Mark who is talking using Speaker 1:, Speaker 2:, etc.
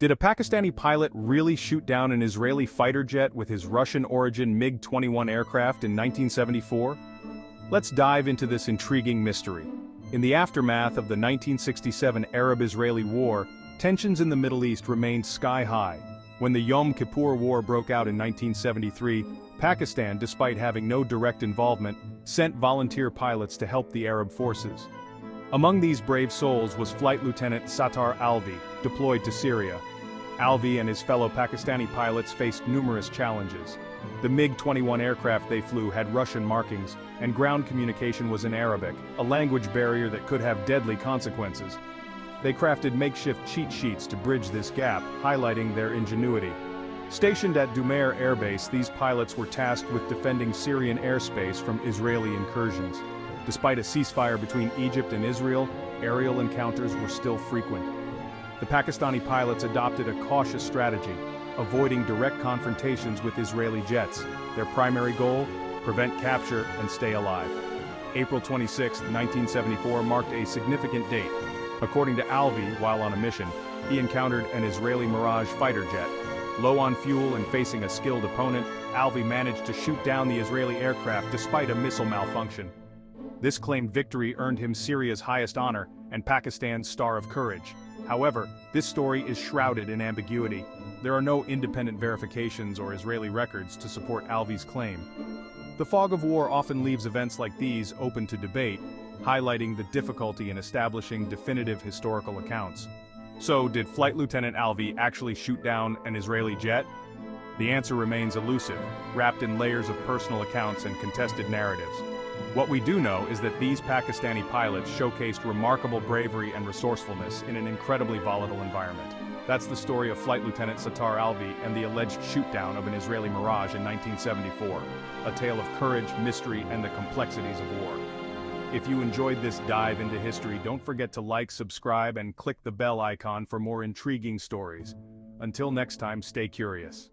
Speaker 1: Did a Pakistani pilot really shoot down an Israeli fighter jet with his Russian-origin MiG-21 aircraft in 1974? Let's dive into this intriguing mystery. In the aftermath of the 1967 Arab-Israeli War, tensions in the Middle East remained sky-high. When the Yom Kippur War broke out in 1973, Pakistan, despite having no direct involvement, sent volunteer pilots to help the Arab forces. Among these brave souls was Flight Lieutenant Sattar Alvi, deployed to Syria. Alvi and his fellow Pakistani pilots faced numerous challenges. The MiG-21 aircraft they flew had Russian markings, and ground communication was in Arabic, a language barrier that could have deadly consequences. They crafted makeshift cheat sheets to bridge this gap, highlighting their ingenuity. Stationed at Dumair Air Base, these pilots were tasked with defending Syrian airspace from Israeli incursions. Despite a ceasefire between Egypt and Israel, aerial encounters were still frequent. The Pakistani pilots adopted a cautious strategy, avoiding direct confrontations with Israeli jets. Their primary goal? Prevent capture and stay alive. April 26, 1974 marked a significant date. According to Alvi, while on a mission, he encountered an Israeli Mirage fighter jet. Low on fuel and facing a skilled opponent, Alvi managed to shoot down the Israeli aircraft despite a missile malfunction. This claimed victory earned him Syria's highest honor and Pakistan's Star of Courage. However, this story is shrouded in ambiguity. There are no independent verifications or Israeli records to support Alvi's claim. The fog of war often leaves events like these open to debate, highlighting the difficulty in establishing definitive historical accounts. So, did Flight Lieutenant Alvi actually shoot down an Israeli jet? The answer remains elusive, wrapped in layers of personal accounts and contested narratives. What we do know is that these Pakistani pilots showcased remarkable bravery and resourcefulness in an incredibly volatile environment. That's the story of Flight Lieutenant Sattar Alvi and the alleged shoot-down of an Israeli Mirage in 1974, a tale of courage, mystery, and the complexities of war. If you enjoyed this dive into history, don't forget to like, subscribe, and click the bell icon for more intriguing stories. Until next time, stay curious.